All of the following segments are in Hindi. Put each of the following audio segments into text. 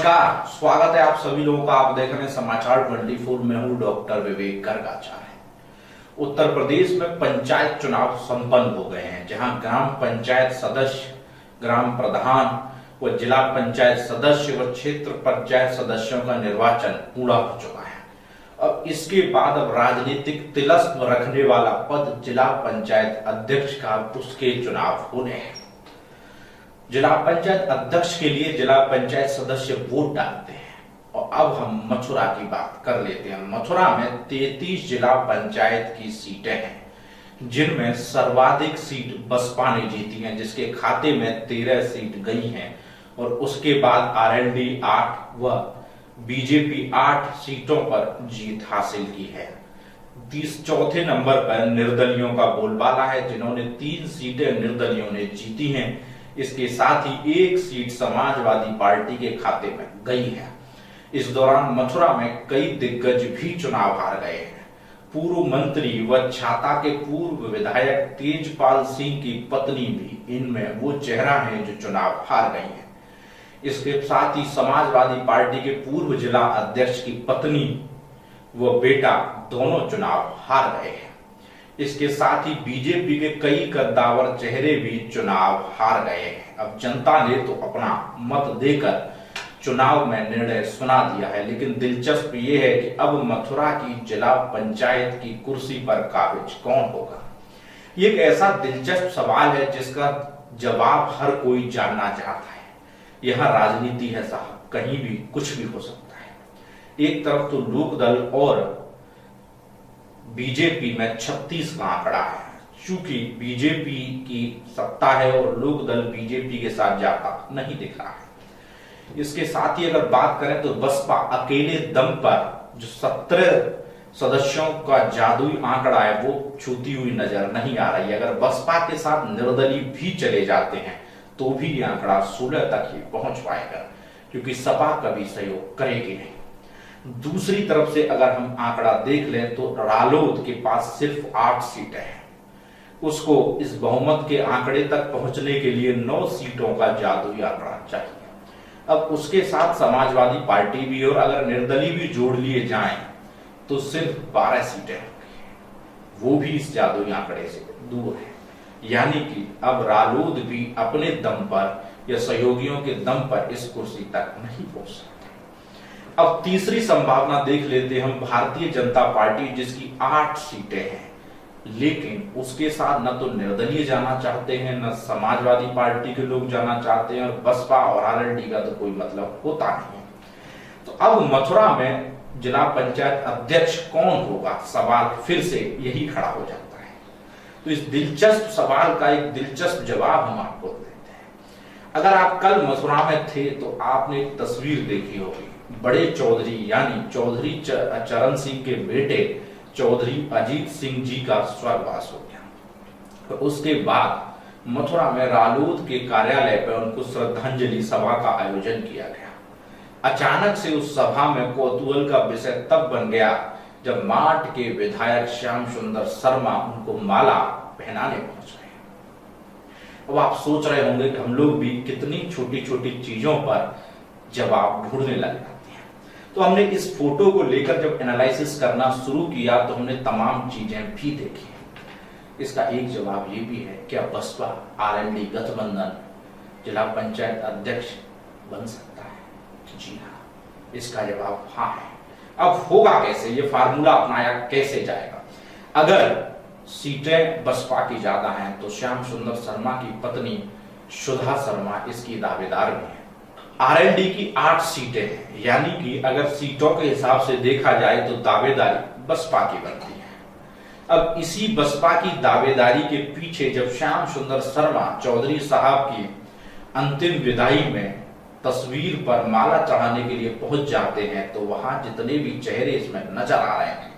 नमस्कार, स्वागत है आप सभी लोगों का। आप देख रहे हैं समाचार 24। में हूं डॉक्टर विवेक गर्गाचार्य। उत्तर प्रदेश में पंचायत चुनाव संपन्न हो गए हैं, जहां ग्राम पंचायत सदस्य, ग्राम प्रधान व जिला पंचायत सदस्य व क्षेत्र पंचायत सदस्यों का निर्वाचन पूरा हो चुका है। अब इसके बाद अब राजनीतिक तिलस्म रखने वाला पद जिला पंचायत अध्यक्ष का, उसके चुनाव होने हैं। जिला पंचायत अध्यक्ष के लिए जिला पंचायत सदस्य वोट डालते हैं। और अब हम मथुरा की बात कर लेते हैं। मथुरा में 33 जिला पंचायत की सीटें हैं, जिनमें सर्वाधिक सीट बसपा ने जीती हैं, जिसके खाते में 13 सीट गई हैं। और उसके बाद आरएलडी 8 व बीजेपी 8 सीटों पर जीत हासिल की है। चौथे नंबर पर निर्दलियों का बोलबाला है, जिन्होंने 3 सीटें निर्दलियों ने जीती हैं। इसके साथ ही 1 सीट समाजवादी पार्टी के खाते में गई है। इस दौरान मथुरा में कई दिग्गज भी चुनाव हार गए हैं। पूर्व मंत्री व छाता के पूर्व विधायक तेजपाल सिंह की पत्नी भी इनमें वो चेहरा है जो चुनाव हार गई है। इसके साथ ही समाजवादी पार्टी के पूर्व जिला अध्यक्ष की पत्नी व बेटा दोनों चुनाव हार गए हैं। इसके साथ ही बीजेपी के कई कद्दावर चेहरे भी चुनाव हार गए हैं। अब जनता ने तो अपना मत देकर चुनाव में निर्णय सुना दिया है, लेकिन दिलचस्प ये है कि अब मथुरा की जिला पंचायत की कुर्सी पर काबिज कौन होगा। ये एक ऐसा दिलचस्प सवाल है जिसका जवाब हर कोई जानना चाहता है। यहाँ राजनीति है साहब, कहीं भी कुछ भी हो सकता है। एक तरफ तो लोकदल और बीजेपी में 36 का आंकड़ा है। चूंकि बीजेपी की सत्ता है और लोकदल बीजेपी के साथ जाता नहीं दिख रहा है। इसके साथ ही अगर बात करें तो बसपा अकेले दम पर जो 17 सदस्यों का जादुई आंकड़ा है वो छूती हुई नजर नहीं आ रही है। अगर बसपा के साथ निर्दलीय भी चले जाते हैं तो भी ये आंकड़ा 16 तक ही पहुंच पाएगा, क्योंकि सपा कभी सहयोग करेगी नहीं। दूसरी तरफ से अगर हम आंकड़ा देख लें तो रालोद के पास सिर्फ 8 सीटें हैं। उसको इस बहुमत के आंकड़े तक पहुंचने के लिए 9 सीटों का जादुई आंकड़ा चाहिए। अब उसके साथ समाजवादी पार्टी भी और अगर निर्दलीय भी जोड़ लिए जाएं तो सिर्फ 12 सीटें होंगी, वो भी इस जादुई आंकड़े से दूर है। यानी कि अब रालोद भी अपने दम पर या सहयोगियों के दम पर इस कुर्सी तक नहीं पहुंच सकते। अब तीसरी संभावना देख लेते हैं हम, भारतीय जनता पार्टी, जिसकी 8 सीटें हैं, लेकिन उसके साथ न तो निर्दलीय जाना चाहते हैं, न समाजवादी पार्टी के लोग जाना चाहते हैं, और बसपा और आरएलडी का तो कोई मतलब होता नहीं है। तो अब मथुरा में जिला पंचायत अध्यक्ष कौन होगा, सवाल फिर से यही खड़ा हो जाता है। तो इस दिलचस्प सवाल का एक दिलचस्प जवाब हम आपको देते हैं। अगर आप कल मथुरा में थे तो आपने एक तस्वीर देखी होगी। बड़े चौधरी यानी चौधरी चरण सिंह के बेटे चौधरी अजीत सिंह जी का स्वर्गवास हो गया। तो उसके बाद मथुरा में रालोद के कार्यालय पर उनको श्रद्धांजलि सभा का आयोजन किया गया। अचानक से उस सभा में कौतूहल का विषय तब बन गया जब माट के विधायक श्याम सुंदर शर्मा उनको माला पहनाने पहुंच गए। अब आप सोच रहे होंगे कि हम लोग भी कितनी छोटी छोटी चीजों पर जवाब ढूंढने लग जाते हैं। तो हमने इस फोटो को लेकर जब एनालिसिस करना शुरू किया तो हमने तमाम चीजें भी देखी। इसका एक जवाब ये भी है, क्या बसपा आरएलडी गठबंधन जिला पंचायत अध्यक्ष बन सकता है? जी हाँ, इसका जवाब हाँ है। अब होगा कैसे, ये फार्मूला अपनाया कैसे जाएगा? अगर सीटें बसपा की ज्यादा हैं तो श्याम सुंदर शर्मा की पत्नी सुधा शर्मा इसकी दावेदार भी है। आरएलडी की 8 सीटें हैं, यानी कि अगर सीटों के हिसाब से देखा जाए तो दावेदारी बसपा की बनती है। अब इसी बसपा की दावेदारी के पीछे जब श्याम सुंदर शर्मा चौधरी साहब की अंतिम विदाई में तस्वीर पर माला चढ़ाने के लिए पहुंच जाते हैं तो वहां जितने भी चेहरे इसमें नजर आ रहे हैं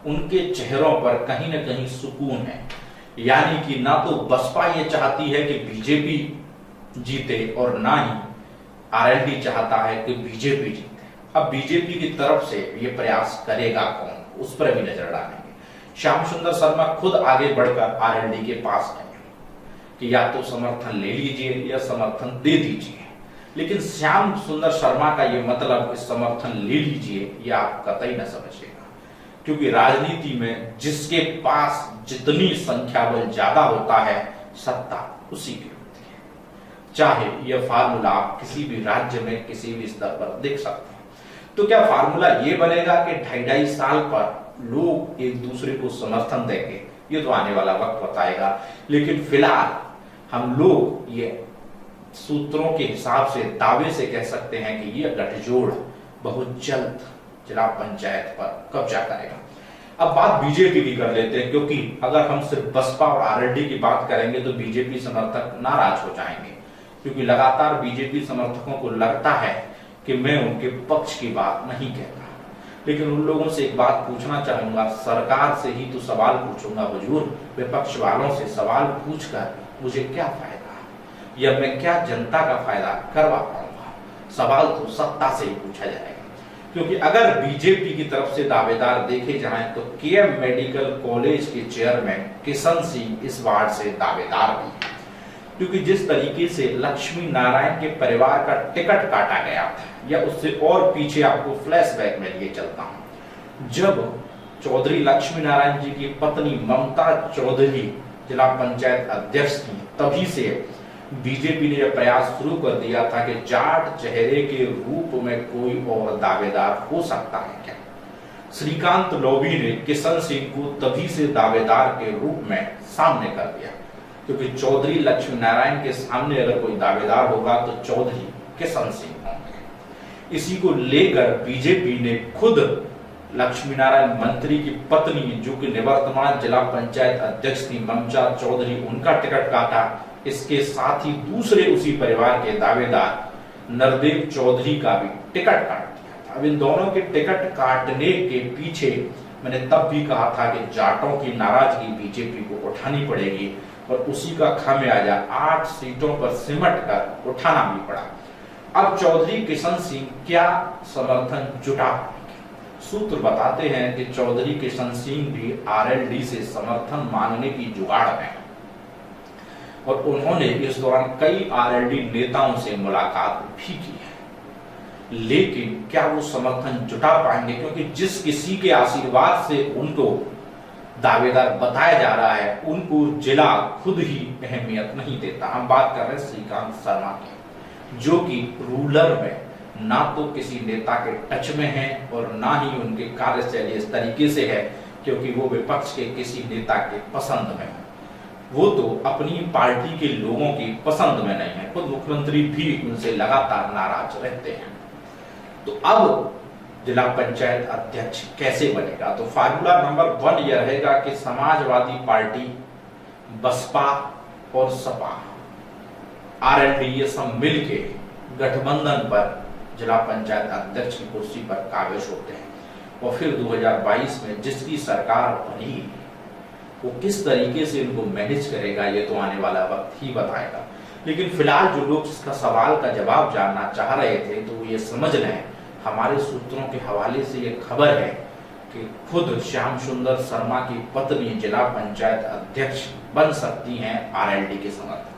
उनके चेहरों पर कहीं ना कहीं सुकून है। यानी कि ना तो बसपा ये चाहती है कि बीजेपी जीते और ना ही आरएलडी चाहता है कि बीजेपी जीते। अब बीजेपी की तरफ से ये प्रयास करेगा कौन, उस पर भी नजर डालेंगे। श्याम सुंदर शर्मा खुद आगे बढ़कर आरएलडी के पास गए कि या तो समर्थन ले लीजिए या समर्थन दे दीजिए। लेकिन श्याम सुंदर शर्मा का ये मतलब इस समर्थन ले लीजिए, ये आप कतई न समझिएगा, क्योंकि राजनीति में जिसके पास जितनी संख्या बल ज्यादा होता है, सत्ता उसी की होती है। चाहे यह फार्मूला आप किसी भी राज्य में किसी भी स्तर पर देख सकते हैं। तो क्या फार्मूला ये बनेगा कि 2.5 साल पर लोग एक दूसरे को समर्थन देंगे? ये तो आने वाला वक्त बताएगा। लेकिन फिलहाल हम लोग ये सूत्रों के हिसाब से दावे से कह सकते हैं कि यह गठजोड़ बहुत जल्द जिला पंचायत पर कब्जा करेगा। अब बात बीजेपी की कर लेते हैं, क्योंकि अगर हम सिर्फ बसपा और आरएलडी की बात करेंगे तो बीजेपी समर्थक नाराज हो जाएंगे, क्योंकि लगातार बीजेपी समर्थकों को लगता है कि मैं उनके पक्ष की बात नहीं कहता। लेकिन उन लोगों से एक बात पूछना चाहूंगा, सरकार से ही तो सवाल पूछूंगा हुजूर, विपक्ष वालों से सवाल पूछकर मुझे क्या फायदा, या मैं क्या जनता का फायदा करवा पाऊंगा? सवाल तो सत्ता से ही पूछा जाएगा। क्योंकि अगर बीजेपी की तरफ से दावेदार देखे जाएं तो केएम मेडिकल कॉलेज के चेयरमैन किशन सिंह इस वार्ड से दावेदार भी है, क्योंकि जिस तरीके से लक्ष्मी नारायण के परिवार का टिकट काटा गया था, या उससे और पीछे आपको फ्लैशबैक में लिए चलता हूं, जब चौधरी लक्ष्मी नारायण जी की पत्नी ममता चौधरी जिला पंचायत अध्यक्ष थी, तभी से बीजेपी ने यह प्रयास शुरू कर दिया था कि जाट चेहरे के रूप में कोई और दावेदार हो सकता है क्या। श्रीकांत लोबी ने किशन सिंह को तभी से दावेदार के रूप में सामने कर दिया, क्योंकि चौधरी लक्ष्मी नारायण के सामने अगर कोई दावेदार होगा तो चौधरी किशन सिंह होंगे। इसी को लेकर बीजेपी ने खुद लक्ष्मी नारायण मंत्री की पत्नी, जो कि निवर्तमान जिला पंचायत अध्यक्ष थी, ममता चौधरी, उनका टिकट काटा। इसके साथ ही दूसरे उसी परिवार के दावेदार नरदेव चौधरी का भी टिकट काट दिया था। अब इन दोनों के टिकट काटने के पीछे मैंने तब भी कहा था कि जाटों की नाराजगी बीजेपी को उठानी पड़ेगी, और उसी का खामियाजा 8 सीटों पर सिमट कर उठाना भी पड़ा। अब चौधरी किशन सिंह क्या समर्थन जुटा पाएंगे? सूत्र बताते हैं कि चौधरी किशन सिंह भी आरएलडी से समर्थन मांगने की जुगाड़ में, और उन्होंने इस दौरान कई आरएलडी नेताओं से मुलाकात भी की है। लेकिन क्या वो समर्थन जुटा पाएंगे? क्योंकि जिस किसी के आशीर्वाद से उनको दावेदार बताया जा रहा है, उनको जिला खुद ही अहमियत नहीं देता। हम बात कर रहे हैं श्रीकांत शर्मा की, जो कि रूरल में ना तो किसी नेता के टच में है और ना ही उनके कार्यशैली इस तरीके से है क्योंकि वो विपक्ष के किसी नेता के पसंद में है। वो तो अपनी पार्टी के लोगों की पसंद में नहीं है, खुद मुख्यमंत्री भी उनसे लगातार नाराज रहते हैं। तो अब जिला पंचायत अध्यक्ष कैसे बनेगा? तो फार्मूला नंबर 1 यह रहेगा कि समाजवादी पार्टी, बसपा और सपा, आरएलडी, ये सब मिलके गठबंधन पर जिला पंचायत अध्यक्ष की कुर्सी पर काबिज होते हैं, और फिर 2022 में जिसकी सरकार बनी वो किस तरीके से इनको मैनेज करेगा, ये तो आने वाला वक्त ही बताएगा। लेकिन फिलहाल जो लोग इसका सवाल का जवाब जानना चाह रहे थे, तो वो ये समझ लें, हमारे सूत्रों के हवाले से ये खबर है कि खुद श्याम सुंदर शर्मा की पत्नी जिला पंचायत अध्यक्ष बन सकती हैं आरएलडी के समर्थन।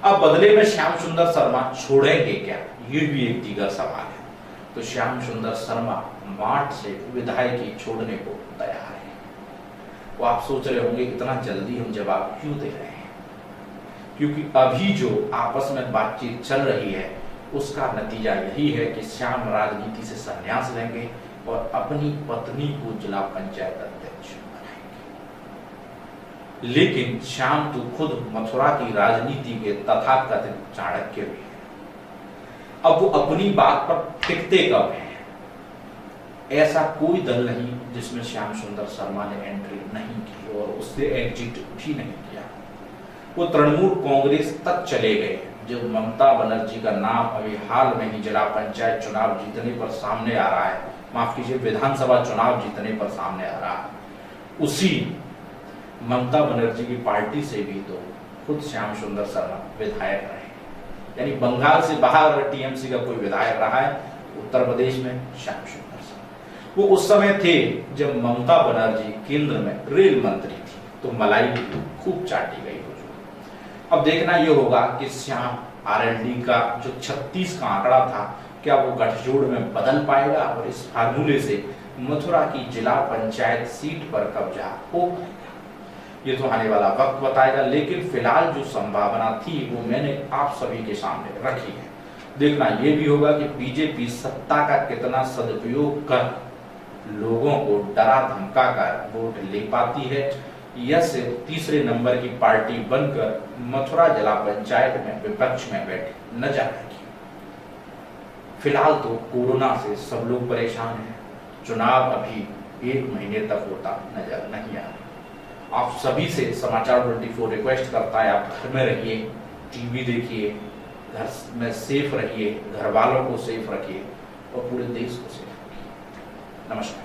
अब बदले में श्याम सुंदर शर्मा छोड़ेंगे क्या, ये भी एक दीगर सवाल है। तो श्याम सुंदर शर्मा मार्च से विधायकी छोड़ने को तैयार है। वो आप सोच रहे होंगे इतना जल्दी हम जवाब क्यों दे रहे हैं? क्योंकि अभी जो आपस में बातचीत चल रही है उसका नतीजा यही है कि श्याम राजनीति से संन्यास लेंगे और अपनी पत्नी को जिला पंचायत अध्यक्ष बनाएंगे। लेकिन श्याम तो खुद मथुरा की राजनीति के तथाकथित चाणक्य भी है। अब वो अपनी बात पर टिकते कब हैं? ऐसा कोई दल नहीं जिसमें श्याम सुंदर शर्मा ने एंट्री नहीं की और उससे एग्जिट भी नहीं किया। वो तृणमूल कांग्रेस तक चले गए। जो ममता बनर्जी का नाम अभी हाल में ही जिला पंचायत चुनाव जीतने पर सामने आ रहा है, माफ कीजिए विधानसभा चुनाव जीतने पर सामने आ रहा है, उसी ममता बनर्जी की पार्टी से भी तो खुद श्याम सुंदर शर्मा विधायक रहे। यानी बंगाल से बाहर टीएमसी का कोई विधायक रहा है, उत्तर प्रदेश में श्याम सुंदर शर्मा। वो उस समय थे जब ममता बनर्जी केंद्र में रेल मंत्री थी, तो मलाई भी खूब चाटी गई। अब देखना यह होगा कि श्याम आरएलडी का जो 36 का आंकड़ा था, क्या वो गठजोड़ में बदल पाएगा और इस फार्मूले से मथुरा की जिला पंचायत सीट पर कब्जा होगा? ये तो आने वाला वक्त बताएगा, लेकिन फिलहाल जो संभावना थी वो मैंने आप सभी के सामने रखी है। देखना ये भी होगा कि बीजेपी सत्ता का कितना सदुपयोग कर लोगों को डरा धमका कर वोट ले पाती है, या सिर्फ तीसरे नंबर की पार्टी बनकर मथुरा जिला पंचायत में विपक्ष में बैठी नजर आएगी। फिलहाल तो कोरोना से सब लोग परेशान हैं, चुनाव अभी 1 महीने तक होता नजर नहीं आ रहा। आप सभी से समाचार 24 रिक्वेस्ट करता है, आप घर में रहिए, टीवी देखिए, घर में सेफ रहिए, घर वालों को सेफ रखिए और पूरे देश को सेफ रखिए। नमस्कार।